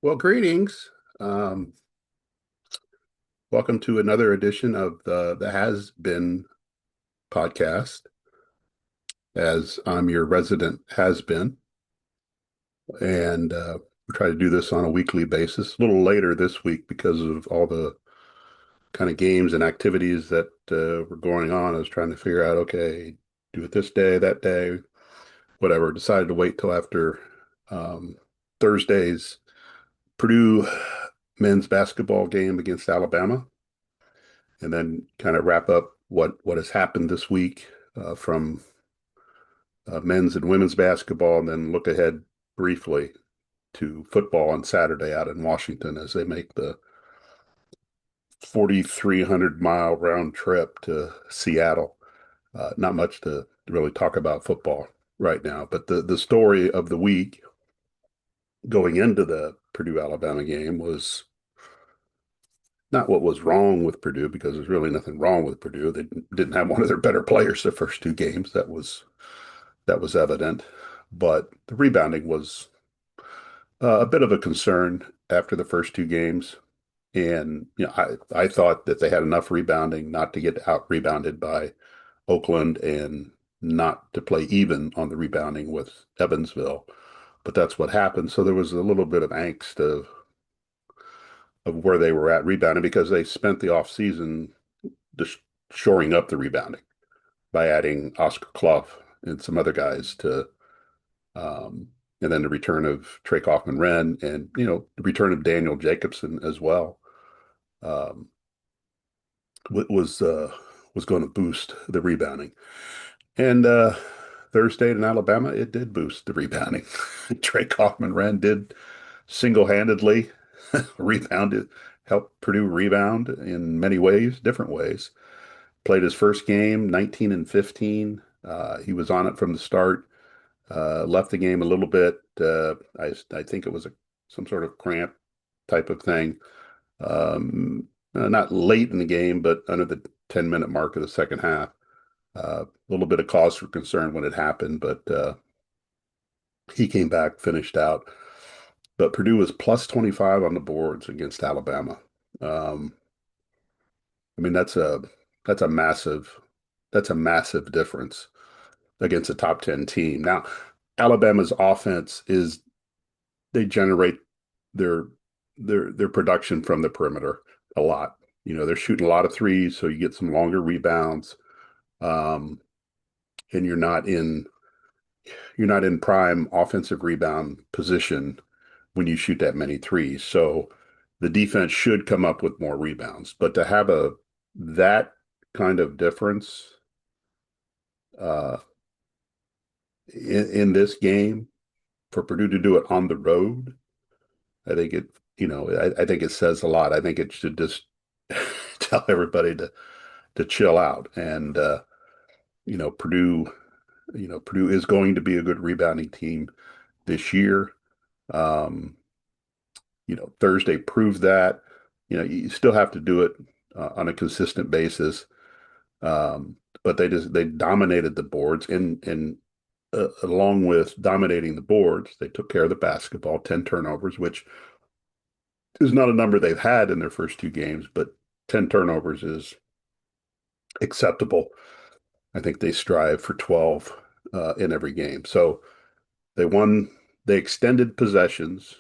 Well, greetings. Um, Welcome to another edition of the Has Been podcast. As I'm your resident has been, and we try to do this on a weekly basis. A little later this week because of all the kind of games and activities that were going on. I was trying to figure out, okay, do it this day, that day, whatever. Decided to wait till after um, Thursday's Purdue men's basketball game against Alabama, and then kind of wrap up what has happened this week from men's and women's basketball, and then look ahead briefly to football on Saturday out in Washington as they make the 4,300-mile round trip to Seattle. Not much to really talk about football right now, but the story of the week going into the Purdue Alabama game was not what was wrong with Purdue, because there's really nothing wrong with Purdue. They didn't have one of their better players the first two games. That was evident, but the rebounding was a bit of a concern after the first two games. And I thought that they had enough rebounding not to get out rebounded by Oakland and not to play even on the rebounding with Evansville. But that's what happened. So there was a little bit of angst of where they were at rebounding, because they spent the offseason just shoring up the rebounding by adding Oscar Clough and some other guys to, and then the return of Trey Kaufman-Renn, and the return of Daniel Jacobson as well, um, was was going to boost the rebounding. And Thursday in Alabama, it did boost the rebounding. Trey Kaufman-Renn did single-handedly rebounded, helped Purdue rebound in many ways, different ways. Played his first game, 19 and 15. He was on it from the start. Left the game a little bit. I think it was some sort of cramp type of thing. Not late in the game, but under the 10-minute mark of the second half. A little bit of cause for concern when it happened, but he came back, finished out. But Purdue was plus 25 on the boards against Alabama. Um, I mean, that's a massive that's a massive difference against a top 10 team. Now, Alabama's offense is, they generate their their production from the perimeter a lot. They're shooting a lot of threes, so you get some longer rebounds. Um, and you're not in prime offensive rebound position when you shoot that many threes. So the defense should come up with more rebounds. But to have that kind of difference uh, in this game, for Purdue to do it on the road, I think I think it says a lot. I think it should just tell everybody to chill out. And Purdue, Purdue is going to be a good rebounding team this year. Um, Thursday proved that. You still have to do it on a consistent basis. Um, but they dominated the boards, and along with dominating the boards, they took care of the basketball, 10 turnovers, which is not a number they've had in their first two games, but 10 turnovers is acceptable. I think they strive for 12 in every game. So they won, they extended possessions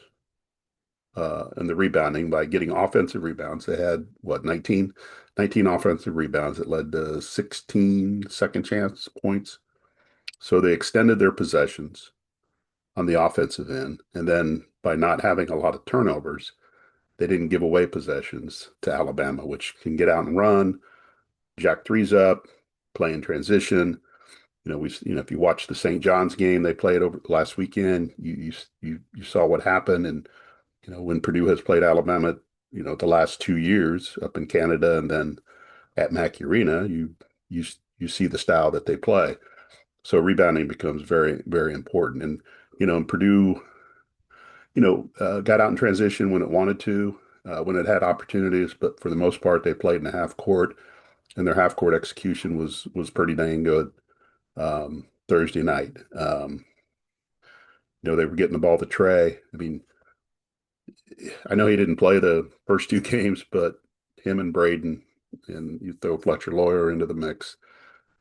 and the rebounding by getting offensive rebounds. They had, what, 19 offensive rebounds that led to 16 second chance points. So they extended their possessions on the offensive end. And then by not having a lot of turnovers, they didn't give away possessions to Alabama, which can get out and run, jack threes up, play in transition. If you watch the St. John's game they played over last weekend, you saw what happened. And when Purdue has played Alabama, the last 2 years up in Canada and then at Mackey Arena, you you see the style that they play. So rebounding becomes very, very important. And Purdue, got out in transition when it wanted to, when it had opportunities, but for the most part, they played in the half court, and their half court execution was pretty dang good Thursday night. They were getting the ball to Trey. I mean, I know he didn't play the first two games, but him and Braden, and you throw Fletcher Lawyer into the mix,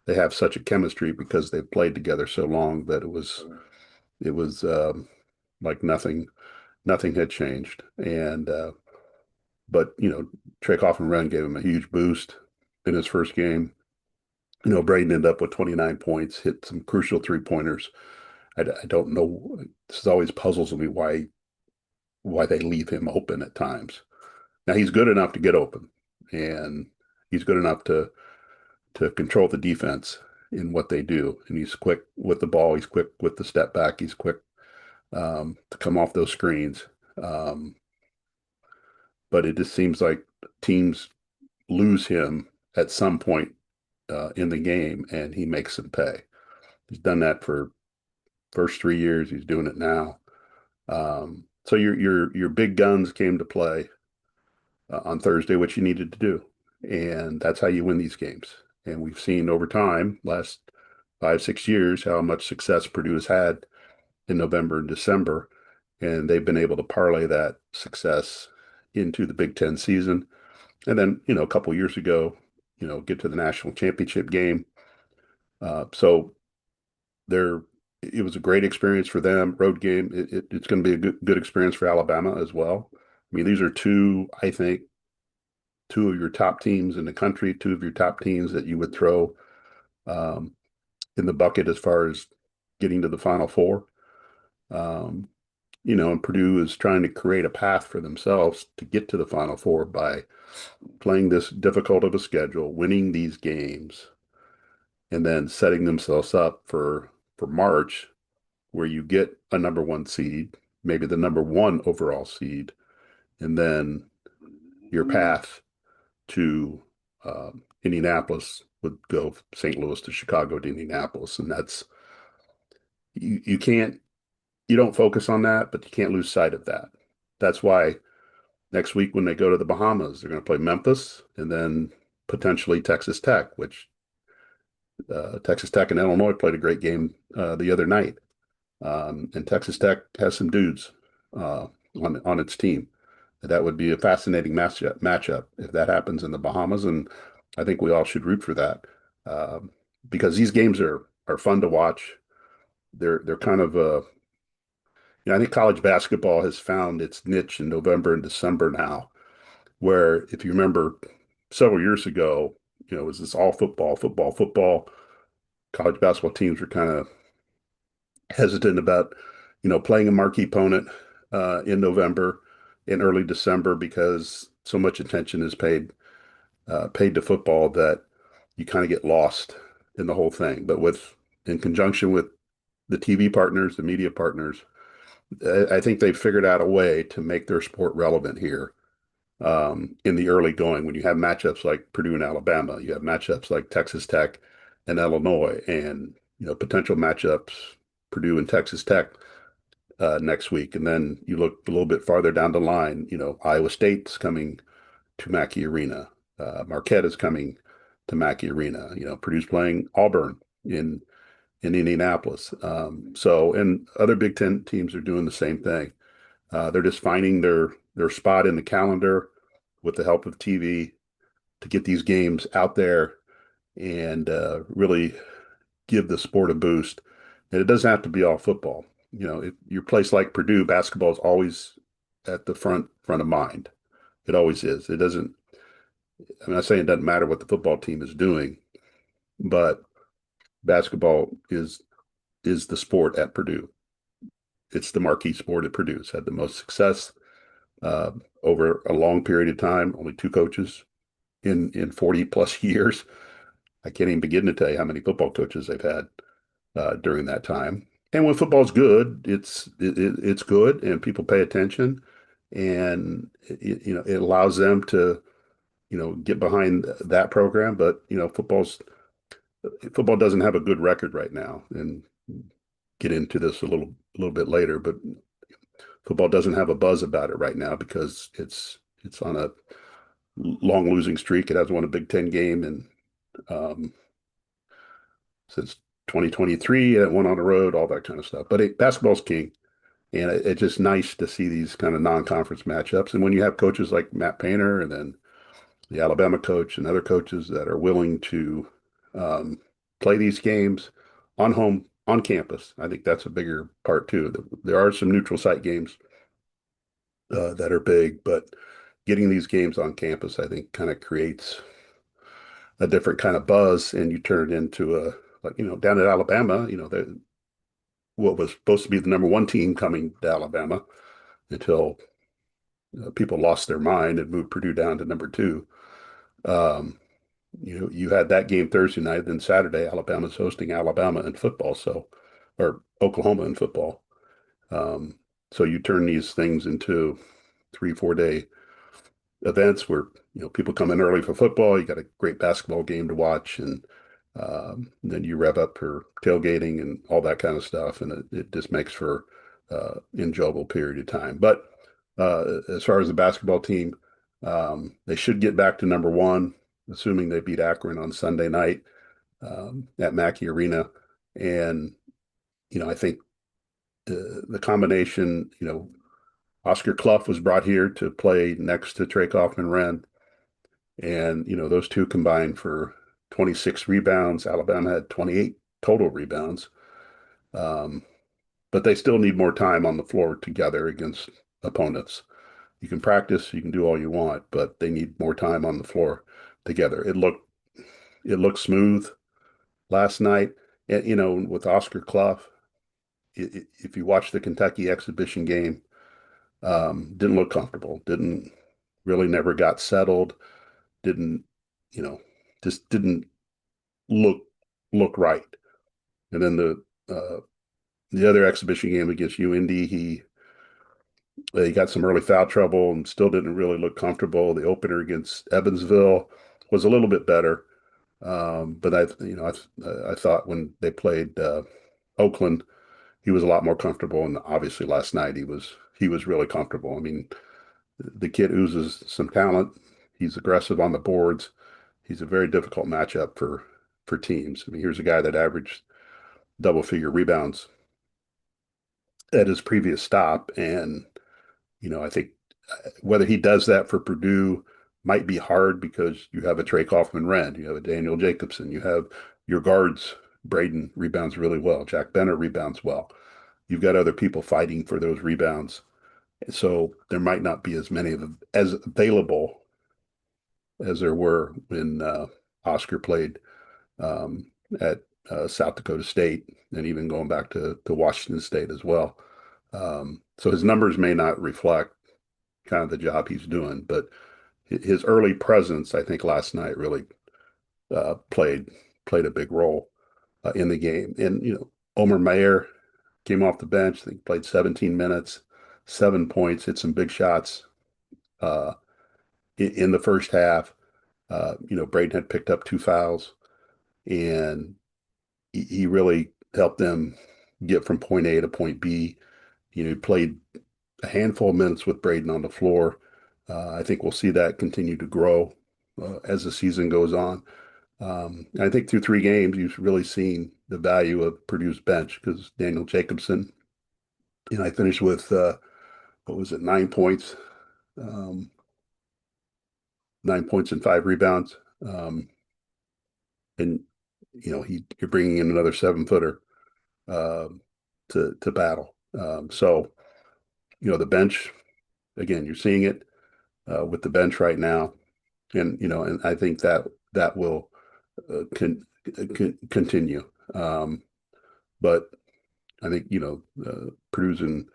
they have such a chemistry because they've played together so long that it was like nothing had changed. And but Trey Kaufman-Renn gave him a huge boost in his first game. Braden ended up with 29 points, hit some crucial three-pointers. I don't know. This always puzzles me why they leave him open at times. Now he's good enough to get open, and he's good enough to control the defense in what they do. And he's quick with the ball. He's quick with the step back. He's quick to come off those screens. Um, but it just seems like teams lose him at some point in the game, and he makes them pay. He's done that for first 3 years. He's doing it now. So your big guns came to play on Thursday, which you needed to do, and that's how you win these games. And we've seen over time, last 5, 6 years, how much success Purdue has had in November and December, and they've been able to parlay that success into the Big Ten season. And then, a couple of years ago, get to the national championship game. So there, it was a great experience for them. Road game. It's going to be a good experience for Alabama as well. I mean, these are two, I think, two of your top teams in the country, two of your top teams that you would throw um, in the bucket as far as getting to the Final Four. Um, and Purdue is trying to create a path for themselves to get to the Final Four by playing this difficult of a schedule, winning these games, and then setting themselves up for March, where you get a number one seed, maybe the number one overall seed, and then your path to Indianapolis would go St. Louis to Chicago to Indianapolis, and that's you can't you don't focus on that, but you can't lose sight of that. That's why next week when they go to the Bahamas, they're going to play Memphis and then potentially Texas Tech, which Texas Tech and Illinois played a great game the other night, and Texas Tech has some dudes on its team. That would be a fascinating matchup if that happens in the Bahamas, and I think we all should root for that um, because these games are fun to watch. They're kind of I think college basketball has found its niche in November and December now, where if you remember several years ago, it was this all football, football, football. College basketball teams were kind of hesitant about, playing a marquee opponent in November in early December because so much attention is paid to football that you kind of get lost in the whole thing. But in conjunction with the TV partners, the media partners, I think they've figured out a way to make their sport relevant here in the early going. When you have matchups like Purdue and Alabama, you have matchups like Texas Tech and Illinois, and potential matchups Purdue and Texas Tech next week. And then you look a little bit farther down the line. Iowa State's coming to Mackey Arena. Marquette is coming to Mackey Arena. Purdue's playing Auburn in Indianapolis. And other Big Ten teams are doing the same thing. They're just finding their spot in the calendar with the help of TV to get these games out there and really give the sport a boost. And it doesn't have to be all football. If your place like Purdue, basketball is always at the front of mind. It always is. It doesn't. I'm not saying it doesn't matter what the football team is doing, but basketball is the sport at Purdue. It's the marquee sport at Purdue. It's had the most success uh, over a long period of time. Only two coaches in 40 plus years. I can't even begin to tell you how many football coaches they've had during that time. And when football's good, it's good, and people pay attention, and it allows them to get behind that program. But football doesn't have a good record right now, and get into this a little bit later. But football doesn't have a buzz about it right now because it's on a long losing streak. It hasn't won a Big Ten game and since 2023, it went on the road, all that kind of stuff. But basketball's king, And it's just nice to see these kind of non-conference matchups. And when you have coaches like Matt Painter and then the Alabama coach and other coaches that are willing to um, play these games on campus, I think that's a bigger part too. There are some neutral site games that are big, but getting these games on campus, I think, kind of creates a different kind of buzz, and you turn it into a like down at Alabama, what was supposed to be the number one team coming to Alabama until people lost their mind and moved Purdue down to number two. Um, you had that game Thursday night, then Saturday, Alabama's hosting Alabama in football, or Oklahoma in football. Um, so you turn these things into 3, 4 day events where people come in early for football. You got a great basketball game to watch, and then you rev up for tailgating and all that kind of stuff, and it just makes for enjoyable period of time. But as far as the basketball team, they should get back to number one, assuming they beat Akron on Sunday night at Mackey Arena, and I think the combination, Oscar Clough was brought here to play next to Trey Kaufman-Renn. And, those two combined for 26 rebounds. Alabama had 28 total rebounds. Um, but they still need more time on the floor together against opponents. You can practice, you can do all you want, but they need more time on the floor together. It looked smooth last night. And, with Oscar Clough, if you watch the Kentucky exhibition game, didn't look comfortable, didn't really never got settled, didn't, you know, just didn't look look right. And then the other exhibition game against UND, he got some early foul trouble and still didn't really look comfortable. The opener against Evansville was a little bit better, but I thought when they played Oakland, he was a lot more comfortable. And obviously last night he was really comfortable. I mean, the kid oozes some talent. He's aggressive on the boards. He's a very difficult matchup for teams. I mean, here's a guy that averaged double figure rebounds at his previous stop, and I think whether he does that for Purdue might be hard because you have a Trey Kaufman-Renn, you have a Daniel Jacobson, you have your guards. Braden rebounds really well. Jack Bennett rebounds well. You've got other people fighting for those rebounds. So there might not be as many of them as available as there were when Oscar played at South Dakota State, and even going back to Washington State as well. So his numbers may not reflect kind of the job he's doing, but his early presence, I think, last night really played a big role in the game. And Omer Mayer came off the bench. I think played 17 minutes, 7 points, hit some big shots in the first half. Braden had picked up 2 fouls, and he really helped them get from point A to point B. He played a handful of minutes with Braden on the floor. I think we'll see that continue to grow as the season goes on. I think through 3 games, you've really seen the value of Purdue's bench because Daniel Jacobson, I finished with, what was it, 9 points, um, 9 points and 5 rebounds. And, you're bringing in another 7-footer uh, to battle. So, the bench, again, you're seeing it with the bench right now. And I think that will continue. But I think Purdue's in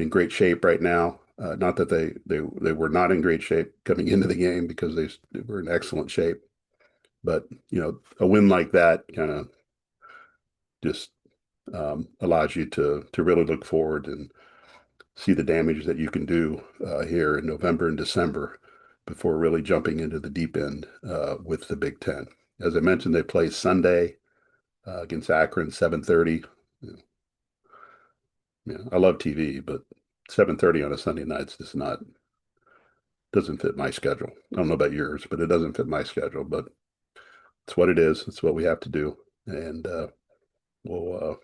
great shape right now. Not that they were not in great shape coming into the game because they were in excellent shape. But a win like that kind of just allows you to really look forward and see the damage that you can do here in November and December before really jumping into the deep end with the Big Ten. As I mentioned, they play Sunday against Akron, 7:30. I love TV, but 7:30 on a Sunday night's just not doesn't fit my schedule. I don't know about yours, but it doesn't fit my schedule. But it's what it is. It's what we have to do, and we'll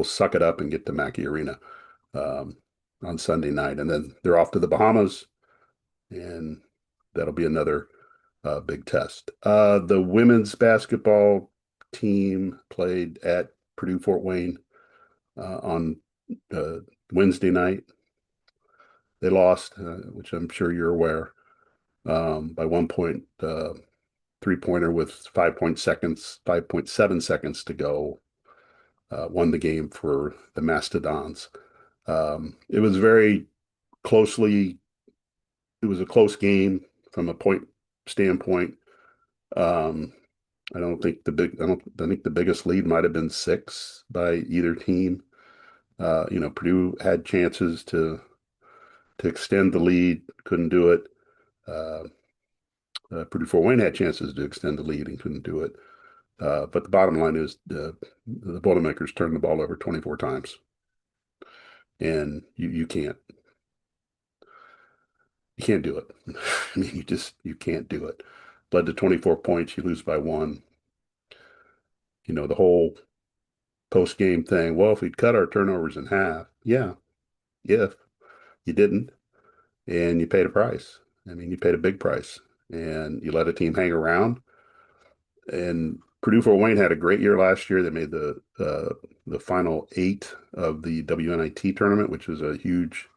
suck it up and get to Mackey Arena. um, on Sunday night, and then they're off to the Bahamas, and that'll be another big test. The women's basketball team played at Purdue Fort Wayne on uh, Wednesday night. They lost, which I'm sure you're aware, by 1 point, 3-pointer with 5.7 seconds to go. Won the game for the Mastodons. It was very closely. It was a close game from a point standpoint. Um, I think the biggest lead might have been 6 by either team. Purdue had chances to extend the lead, couldn't do it. Uh, Purdue Fort Wayne had chances to extend the lead and couldn't do it. But the bottom line is the Boilermakers turned the ball over 24 times, and you can't do it. I mean, you can't do it. Led to 24 points, you lose by 1. The whole post game thing. Well, if we'd cut our turnovers in half, yeah, if you didn't, and you paid a price. I mean, you paid a big price, and you let a team hang around. And Purdue Fort Wayne had a great year last year. They made the final 8 of the WNIT tournament, which is a huge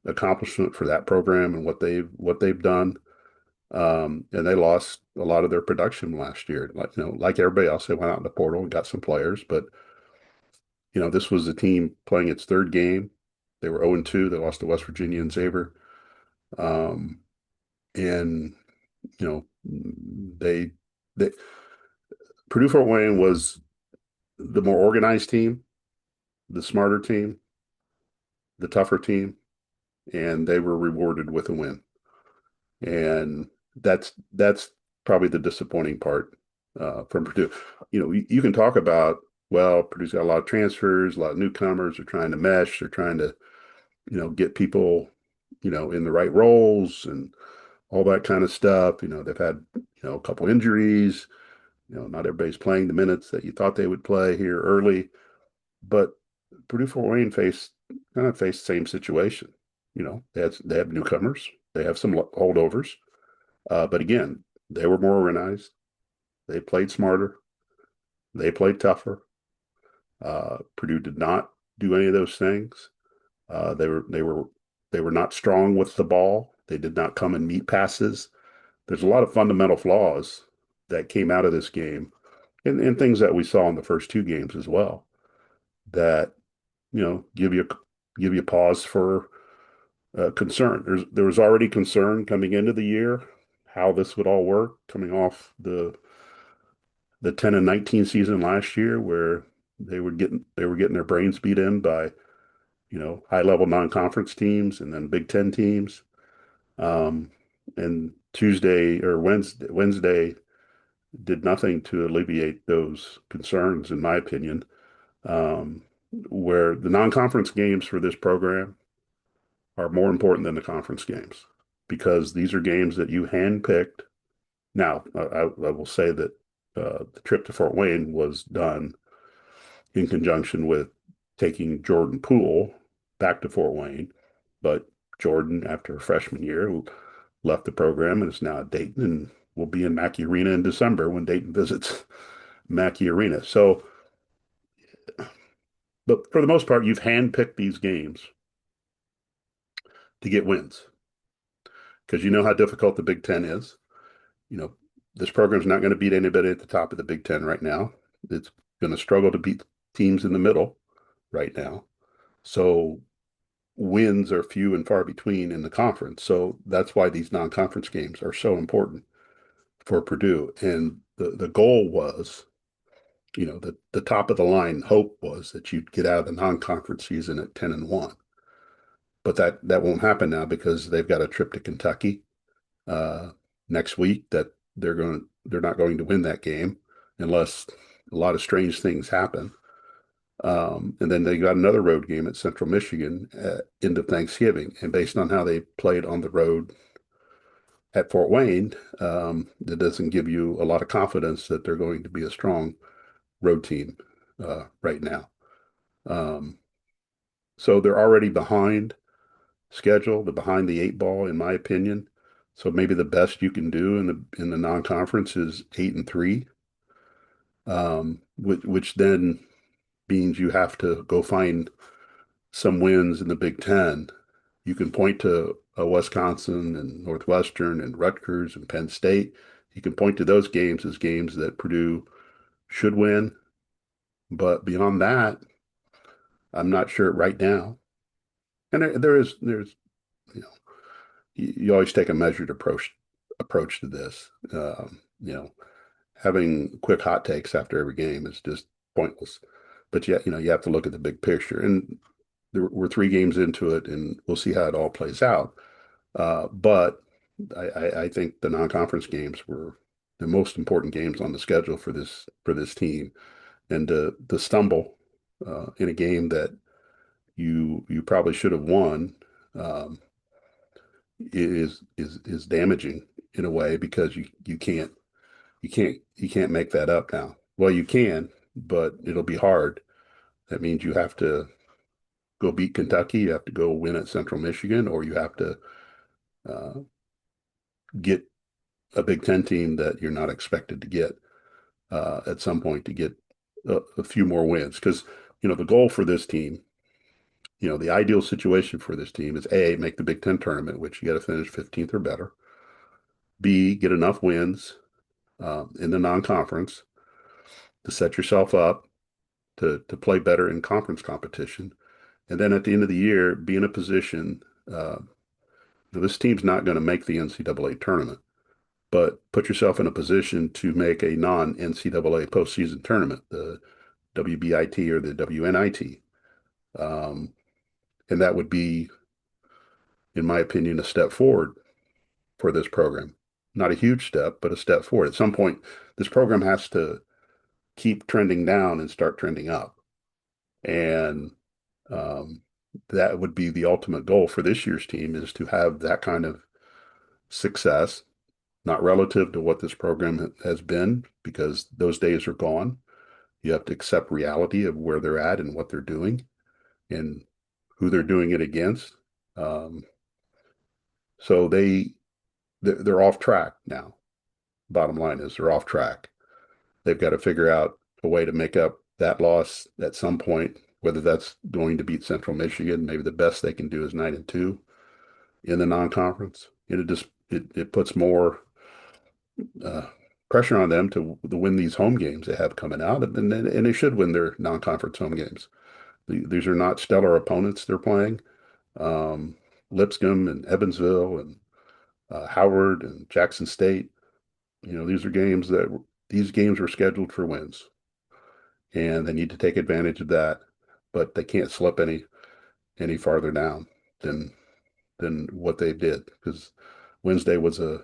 accomplishment for that program and what they've done. And they lost a lot of their production last year. Like everybody else, they went out in the portal and got some players, but this was a team playing its third game. They were 0-2. They lost to West Virginia and Xavier. Um, and they Purdue Fort Wayne was the more organized team, the smarter team, the tougher team, and they were rewarded with a win. And that's probably the disappointing part from Purdue. You can talk about, well, Purdue's got a lot of transfers, a lot of newcomers. They're trying to mesh. They're trying to get people in the right roles and all that kind of stuff. They've had a couple injuries. Not everybody's playing the minutes that you thought they would play here early, but Purdue Fort Wayne kind of faced the same situation. They have newcomers. They have some holdovers. But again, they were more organized. They played smarter. They played tougher. Purdue did not do any of those things. They were not strong with the ball. They did not come and meet passes. There's a lot of fundamental flaws that came out of this game, and things that we saw in the first 2 games as well, that give you pause for concern. There was already concern coming into the year how this would all work, coming off the 10-19 season last year, where they were getting their brains beat in by high level non-conference teams and then Big Ten teams. And Tuesday or Wednesday did nothing to alleviate those concerns, in my opinion. Where the non-conference games for this program are more important than the conference games, because these are games that you handpicked. Now, I will say that the trip to Fort Wayne was done in conjunction with taking Jordan Poole back to Fort Wayne, but Jordan, after a freshman year, who left the program and is now at Dayton and will be in Mackey Arena in December when Dayton visits Mackey Arena. So, but for the most part, you've handpicked these games to get wins, because you know how difficult the Big Ten is. You know, this program's not going to beat anybody at the top of the Big Ten right now. It's going to struggle to beat teams in the middle right now. So wins are few and far between in the conference. So that's why these non-conference games are so important for Purdue. And the goal was, the top of the line hope was that you'd get out of the non-conference season at 10-1. But that won't happen now, because they've got a trip to Kentucky next week that they're not going to win that game unless a lot of strange things happen. And then they got another road game at Central Michigan at end of Thanksgiving. And based on how they played on the road at Fort Wayne, that doesn't give you a lot of confidence that they're going to be a strong road team right now. Um, So they're already behind schedule, they're behind the eight ball, in my opinion. So maybe the best you can do in the non-conference is 8-3, which then means you have to go find some wins in the Big Ten. You can point to Wisconsin and Northwestern and Rutgers and Penn State. You can point to those games as games that Purdue should win. But beyond that, I'm not sure right now. And there's you know you always take a measured approach to this. Having quick hot takes after every game is just pointless. But yeah, you have to look at the big picture. And we're 3 games into it, and we'll see how it all plays out. But I think the non-conference games were the most important games on the schedule for this team, and to stumble in a game that you probably should have won um, is damaging in a way because you can't make that up now. Well, you can, but it'll be hard. That means you have to go beat Kentucky, you have to go win at Central Michigan, or you have to uh, get a Big Ten team that you're not expected to get at some point to get a few more wins. Because, the goal for this team, the ideal situation for this team is A, make the Big Ten tournament, which you got to finish 15th or better. B, get enough wins in the non-conference to set yourself up to play better in conference competition. And then at the end of the year, be in a position. This team's not going to make the NCAA tournament, but put yourself in a position to make a non-NCAA postseason tournament, the WBIT or the WNIT. Um, and that would be, in my opinion, a step forward for this program. Not a huge step, but a step forward. At some point, this program has to keep trending down and start trending up. And um, that would be the ultimate goal for this year's team is to have that kind of success, not relative to what this program has been, because those days are gone. You have to accept reality of where they're at and what they're doing and who they're doing it against. Um, so they're off track now. Bottom line is they're off track. They've got to figure out a way to make up that loss at some point, whether that's going to beat Central Michigan. Maybe the best they can do is 9-2 in the non-conference. And it puts more uh, pressure on them to win these home games they have coming out, and they should win their non-conference home games. These are not stellar opponents they're playing. Um, Lipscomb and Evansville and Howard and Jackson State. These games were scheduled for wins, and they need to take advantage of that. But they can't slip any farther down than what they did, because Wednesday was a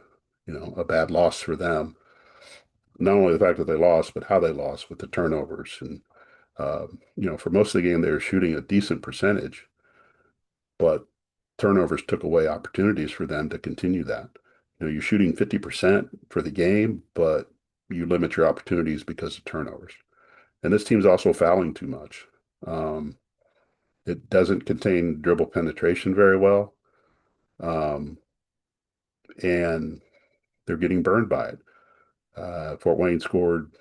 bad loss for them. Not only the fact that they lost, but how they lost with the turnovers. And for most of the game, they were shooting a decent percentage, but turnovers took away opportunities for them to continue that. You're shooting 50% for the game, but you limit your opportunities because of turnovers. And this team's also fouling too much. Um, it doesn't contain dribble penetration very well, um, and they're getting burned by it. Fort Wayne scored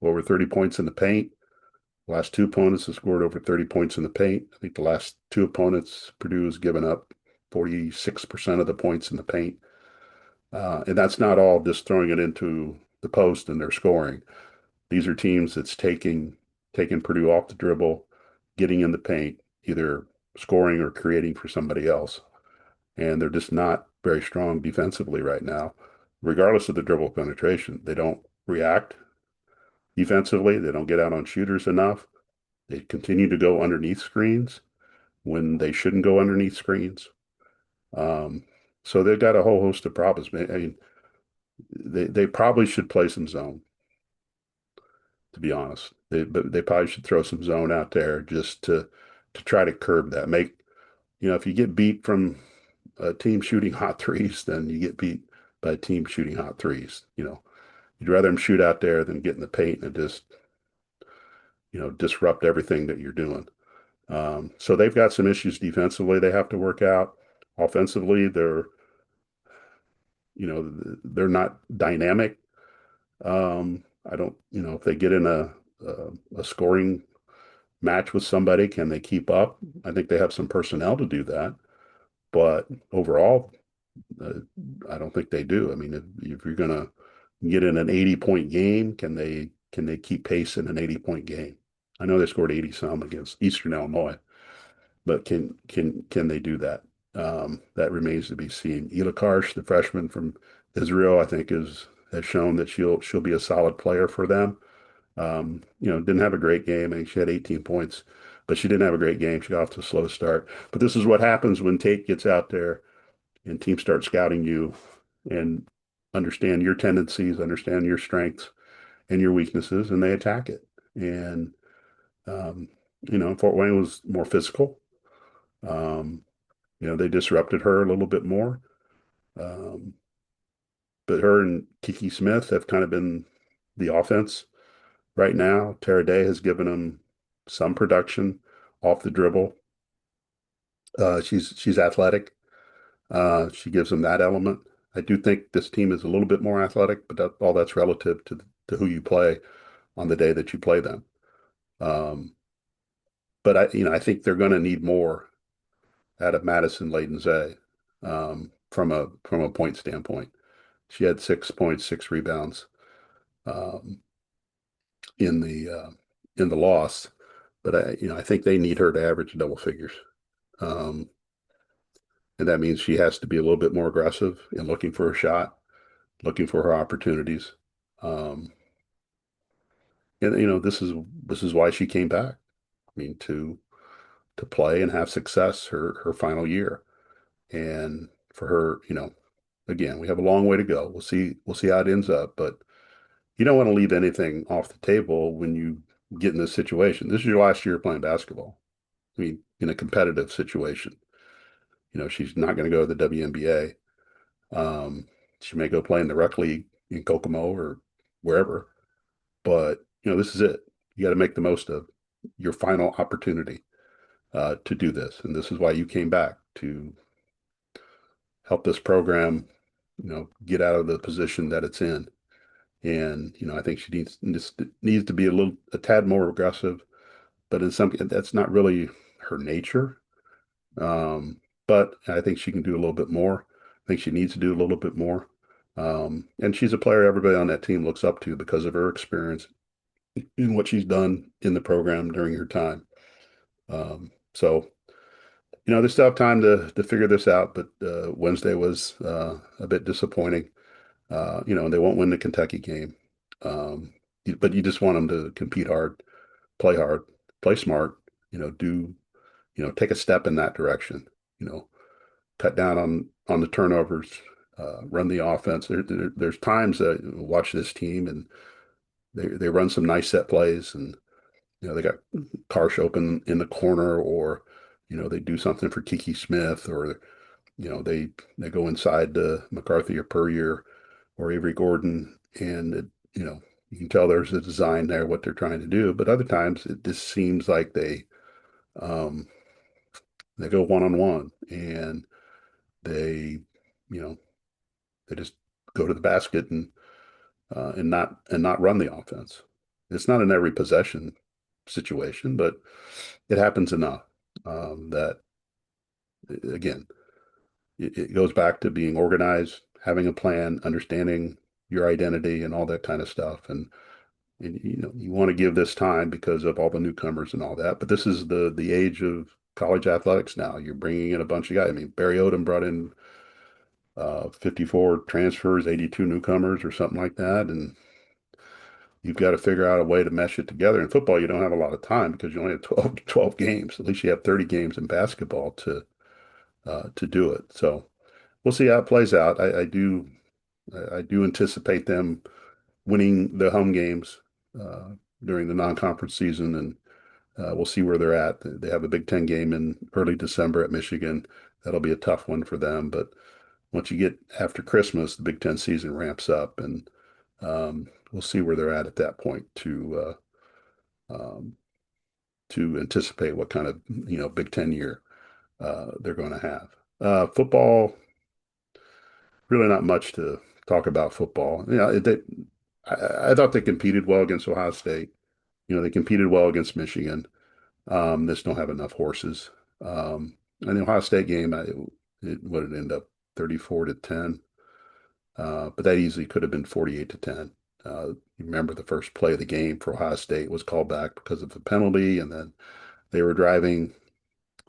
over 30 points in the paint. The last 2 opponents have scored over 30 points in the paint. I think the last 2 opponents, Purdue has given up 46% of the points in the paint. And that's not all just throwing it into the post and they're scoring. These are teams that's taking Purdue off the dribble, getting in the paint, either scoring or creating for somebody else. And they're just not very strong defensively right now, regardless of the dribble penetration. They don't react defensively. They don't get out on shooters enough. They continue to go underneath screens when they shouldn't go underneath screens. Um, so they've got a whole host of problems. I mean, they probably should play some zone, to be honest. But they probably should throw some zone out there just to try to curb that. If you get beat from a team shooting hot threes, then you get beat by a team shooting hot threes. You'd rather them shoot out there than get in the paint and just disrupt everything that you're doing. So they've got some issues defensively they have to work out. Offensively, they're not dynamic. I don't, if they get in a scoring match with somebody, can they keep up? I think they have some personnel to do that, but overall, uh, I don't think they do. I mean, if you're going to get in an 80-point game, can they keep pace in an 80-point game? I know they scored 80 some against Eastern Illinois, but can they do that? That remains to be seen. Ela Karsh, the freshman from Israel, I think has shown that she'll be a solid player for them. Didn't have a great game. I think she had 18 points, but she didn't have a great game. She got off to a slow start. But this is what happens when Tate gets out there and teams start scouting you and understand your tendencies, understand your strengths and your weaknesses, and they attack it. And Fort Wayne was more physical. Um, they disrupted her a little bit more. Um, but her and Kiki Smith have kind of been the offense right now. Tara Day has given them some production off the dribble. She's athletic. She gives them that element. I do think this team is a little bit more athletic, but all that's relative to who you play on the day that you play them. Um, but I think they're going to need more out of Madison Layden from a point standpoint. She had 6 points, 6 rebounds um, in the loss, but I think they need her to average double figures, um, and that means she has to be a little bit more aggressive in looking for a shot, looking for her opportunities. Um, and this is why she came back. I mean, to play and have success her final year, and for her, again, we have a long way to go. We'll see how it ends up, but you don't want to leave anything off the table when you get in this situation. This is your last year playing basketball. I mean, in a competitive situation, she's not going to go to the WNBA. Um, she may go play in the rec league in Kokomo or wherever, but this is it. You got to make the most of your final opportunity to do this, and this is why you came back to help this program, get out of the position that it's in. And I think she needs to be a tad more aggressive, but in some that's not really her nature. But I think she can do a little bit more. I think she needs to do a little bit more. And she's a player everybody on that team looks up to because of her experience in what she's done in the program during her time. So they still have time to figure this out, but Wednesday was a bit disappointing. And they won't win the Kentucky game. Um, but you just want them to compete hard, play smart, take a step in that direction, you know, cut down on the turnovers, run the offense. There's times that watch this team and they run some nice set plays and they got Karsh open in the corner or they do something for Kiki Smith or they go inside to McCarthy or Puryear or Avery Gordon and you can tell there's a design there what they're trying to do. But other times it just seems like um, they go one on one and they you know they just go to the basket and not run the offense. It's not an every possession situation, but it happens enough that again it goes back to being organized, having a plan, understanding your identity, and all that kind of stuff. And you want to give this time because of all the newcomers and all that. But this is the age of college athletics now. You're bringing in a bunch of guys. I mean, Barry Odom brought in 54 transfers, 82 newcomers, or something like that, and you've got to figure out a way to mesh it together. In football, you don't have a lot of time because you only have 12 games. At least you have 30 games in basketball to do it. So we'll see how it plays out. I do anticipate them winning the home games uh, during the non-conference season, and we'll see where they're at. They have a Big Ten game in early December at Michigan. That'll be a tough one for them. But once you get after Christmas, the Big Ten season ramps up, and we'll see where they're at that point to to anticipate what kind of Big Ten year they're going to have. Football, really not much to talk about football. I thought they competed well against Ohio State. They competed well against Michigan. They just don't have enough horses. And the Ohio State game, what did it end up 34-10. But that easily could have been 48-10. You remember the first play of the game for Ohio State was called back because of the penalty, and then they were driving,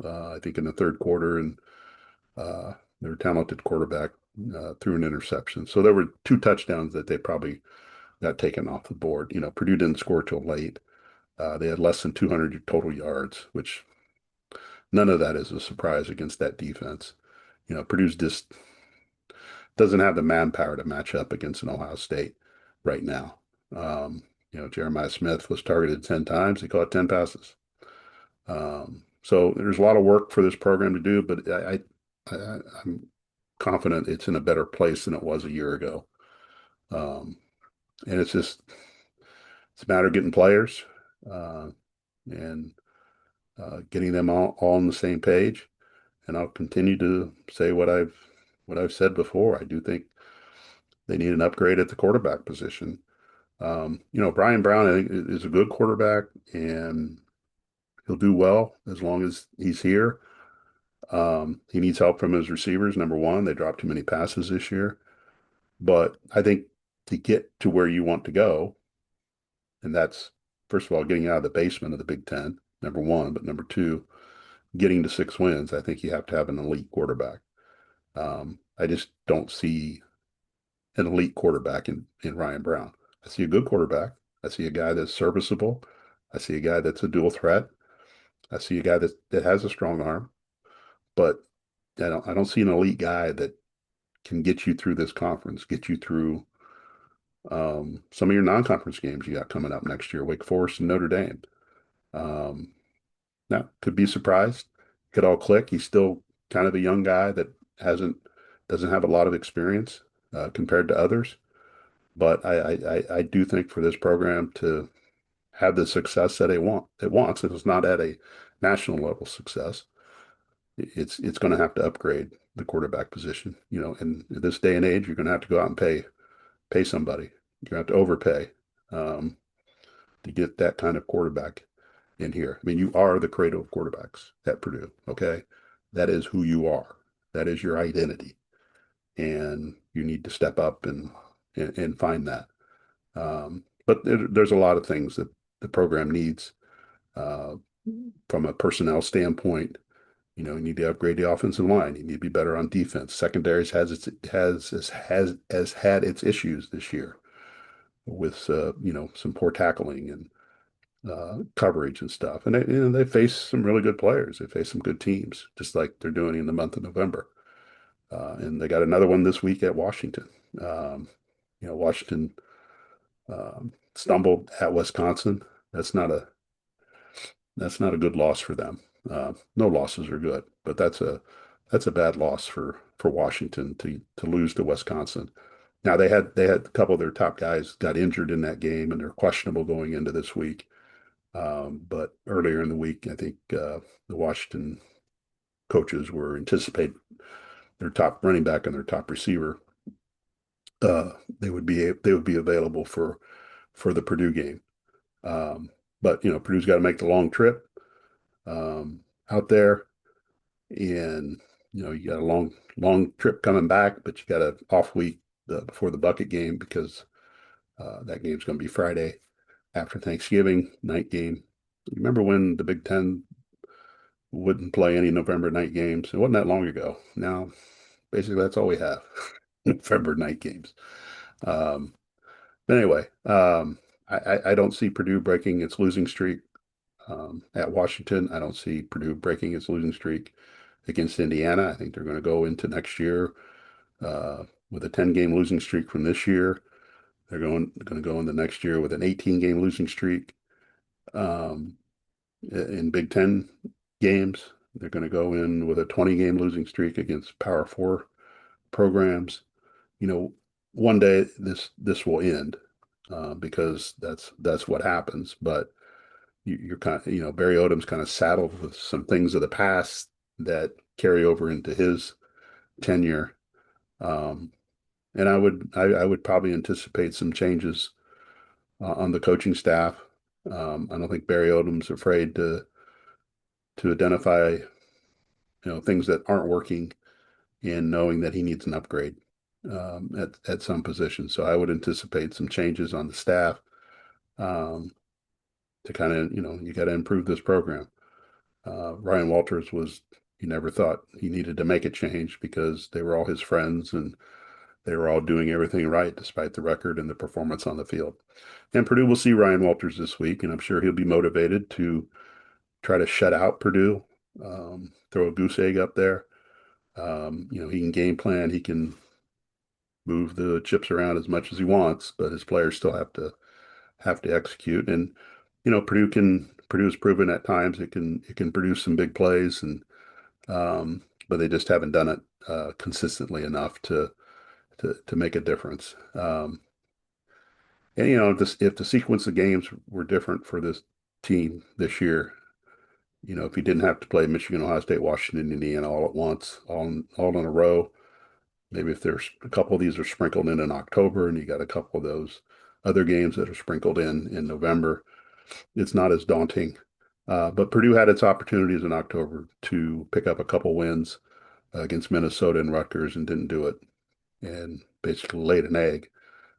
I think, in the third quarter, and their talented quarterback threw an interception. So there were two touchdowns that they probably got taken off the board. Purdue didn't score till late. They had less than 200 total yards, which none of that is a surprise against that defense. Purdue's just doesn't have the manpower to match up against an Ohio State right now. Jeremiah Smith was targeted 10 times. He caught 10 passes. So there's a lot of work for this program to do, but I'm confident it's in a better place than it was a year ago. And it's a matter of getting players and getting them all on the same page. And I'll continue to say what I've said before. I do think they need an upgrade at the quarterback position. Brian Brown, I think, is a good quarterback, and he'll do well as long as he's here. He needs help from his receivers, number one. They dropped too many passes this year. But I think to get to where you want to go, and that's, first of all, getting out of the basement of the Big Ten, number one, but number two, getting to 6 wins, I think you have to have an elite quarterback. I just don't see an elite quarterback in Ryan Brown. I see a good quarterback. I see a guy that's serviceable. I see a guy that's a dual threat. I see a guy that has a strong arm, but I don't see an elite guy that can get you through this conference, get you through some of your non-conference games you got coming up next year, Wake Forest and Notre Dame. Now, could be surprised. Could all click. He's still kind of a young guy that doesn't have a lot of experience compared to others. But I do think for this program to have the success that it wants, it's not at a national level success. It's going to have to upgrade the quarterback position. In this day and age, you're going to have to go out and pay somebody. You're going to have to overpay to get that kind of quarterback in here. I mean, you are the creator of quarterbacks at Purdue. Okay, that is who you are. That is your identity, and you need to step up and find that. But there's a lot of things that the program needs from a personnel standpoint. You need to upgrade the offensive line. You need to be better on defense. Secondaries has had its issues this year with some poor tackling and coverage and stuff. And they face some really good players. They face some good teams, just like they're doing in the month of November. And they got another one this week at Washington. Washington stumbled at Wisconsin. That's not a good loss for them. No losses are good, but that's a bad loss for Washington to lose to Wisconsin. Now they had a couple of their top guys got injured in that game, and they're questionable going into this week. But earlier in the week, I think the Washington coaches were anticipating their top running back and their top receiver. They would be available for the Purdue game. But Purdue's got to make the long trip out there, and you got a long trip coming back, but you got an off week before the bucket game because that game's going to be Friday after Thanksgiving night game. Remember when the Big Ten wouldn't play any November night games? It wasn't that long ago. Now, basically, that's all we have. November night games. But anyway, I don't see Purdue breaking its losing streak at Washington. I don't see Purdue breaking its losing streak against Indiana. I think they're going to go into next year with a 10-game losing streak from this year. They're going to go in the next year with an 18-game losing streak in Big Ten games. They're going to go in with a 20-game losing streak against Power Four programs. One day this will end because that's what happens. But you're kind of, Barry Odom's kind of saddled with some things of the past that carry over into his tenure. Um, and I would probably anticipate some changes on the coaching staff. I don't think Barry Odom's afraid to identify, things that aren't working and knowing that he needs an upgrade at some position. So I would anticipate some changes on the staff um, to kind of, you got to improve this program. Ryan Walters he never thought he needed to make a change because they were all his friends and they were all doing everything right despite the record and the performance on the field. And Purdue will see Ryan Walters this week, and I'm sure he'll be motivated to try to shut out Purdue, throw a goose egg up there. He can game plan, he can move the chips around as much as he wants, but his players still have to execute. And Purdue has proven at times it can produce some big plays, and but they just haven't done it consistently enough to make a difference. And if the sequence of games were different for this team this year, if you didn't have to play Michigan, Ohio State, Washington, Indiana all at once, all in a row, maybe if there's a couple of these are sprinkled in October and you got a couple of those other games that are sprinkled in November, it's not as daunting. But Purdue had its opportunities in October to pick up a couple wins against Minnesota and Rutgers and didn't do it, and basically laid an egg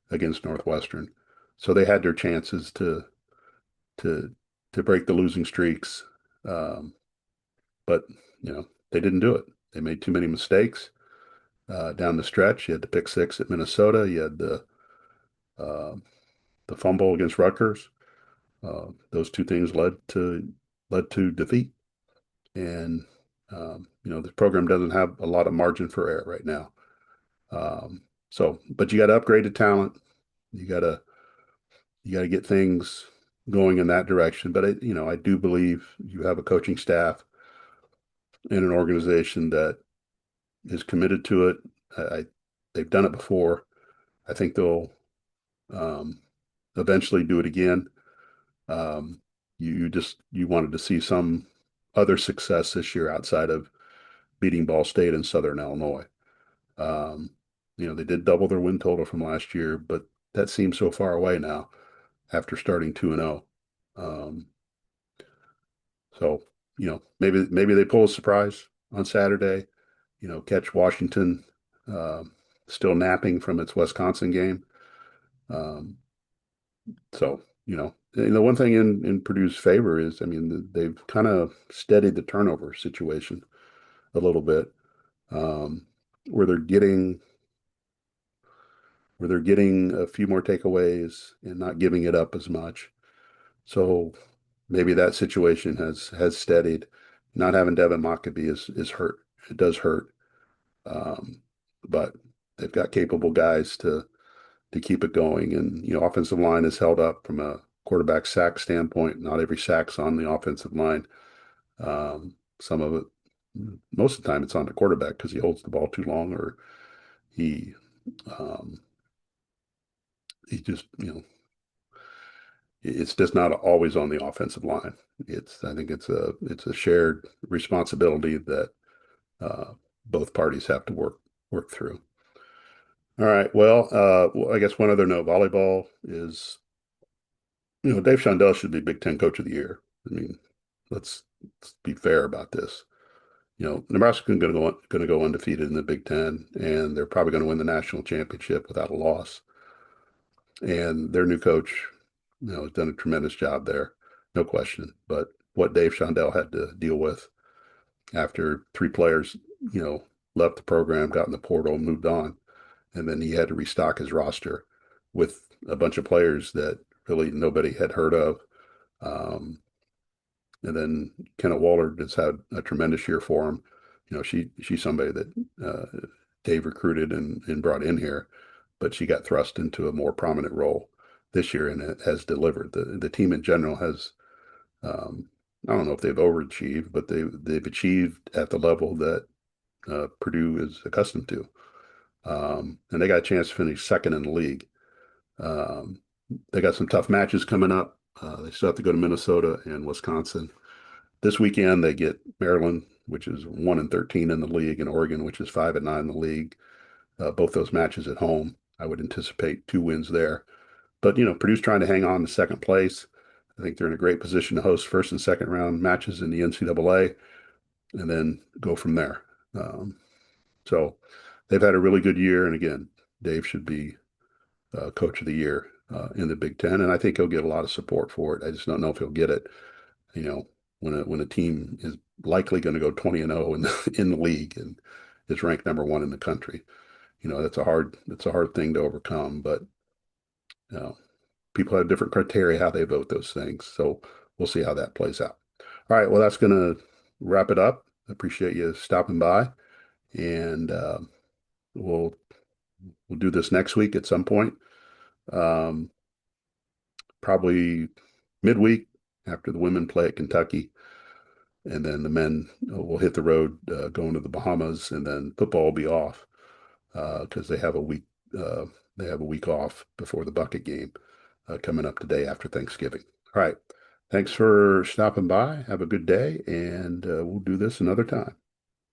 against Northwestern. So they had their chances to to break the losing streaks, um, but they didn't do it. They made too many mistakes down the stretch. You had the pick six at Minnesota. You had uh, the fumble against Rutgers. Those two things led to defeat. And the program doesn't have a lot of margin for error right now. But you got to upgrade the talent. You got to you got to get things going in that direction. But I do believe you have a coaching staff and an organization that is committed to it. They've done it before. I think they'll um, eventually do it again. Um, you wanted to see some other success this year outside of beating Ball State and Southern Illinois. Um, they did double their win total from last year, but that seems so far away now after starting 2-0. Um, so, maybe they pull a surprise on Saturday, catch Washington uh, still napping from its Wisconsin game. Um, the one thing in Purdue's favor is, I mean, they've kind of steadied the turnover situation a little bit, um, where they're getting a few more takeaways and not giving it up as much. So maybe that situation has steadied. Not having Devin Mockabee is hurt. It does hurt, um, but they've got capable guys to keep it going. And offensive line is held up from a quarterback sack standpoint. Not every sack's on the offensive line. Some of it, most of the time, it's on the quarterback because he holds the ball too long, or he um, he just it's just not always on the offensive line. I think it's a shared responsibility that uh, both parties have to work through. All right. Well, I guess one other note: volleyball is, Dave Shondell should be Big Ten Coach of the Year. I mean, let's be fair about this. Nebraska's going to go undefeated in the Big Ten, and they're probably going to win the national championship without a loss. And their new coach, has done a tremendous job there, no question. But what Dave Shondell had to deal with after three players, left the program, got in the portal, moved on, and then he had to restock his roster with a bunch of players that really nobody had heard of. And then Kenna Waller has had a tremendous year for him. She's somebody that Dave recruited and brought in here, but she got thrust into a more prominent role this year and it has delivered. The team in general has, I don't know if they've overachieved, but they've achieved at the level that Purdue is accustomed to. And they got a chance to finish second in the league. Um, they got some tough matches coming up. They still have to go to Minnesota and Wisconsin. This weekend they get Maryland, which is 1-13 in the league, and Oregon, which is 5-9 in the league. Both those matches at home. I would anticipate 2 wins there. But Purdue's trying to hang on to second place. I think they're in a great position to host first and second round matches in the NCAA, and then go from there. Um, so they've had a really good year, and again, Dave should be coach of the year in the Big Ten, and I think he'll get a lot of support for it. I just don't know if he'll get it. You know, when a team is likely going to go 20-0 in the league and is ranked number one in the country, that's a hard thing to overcome. But you know, people have different criteria how they vote those things, so we'll see how that plays out. All right, well, that's going to wrap it up. I appreciate you stopping by, and we'll we'll do this next week at some point. Um, Probably midweek after the women play at Kentucky, and then the men will hit the road going to the Bahamas, and then football will be off because uh, they have a week off before the bucket game coming up today after Thanksgiving. All right. Thanks for stopping by. Have a good day, and we'll do this another time.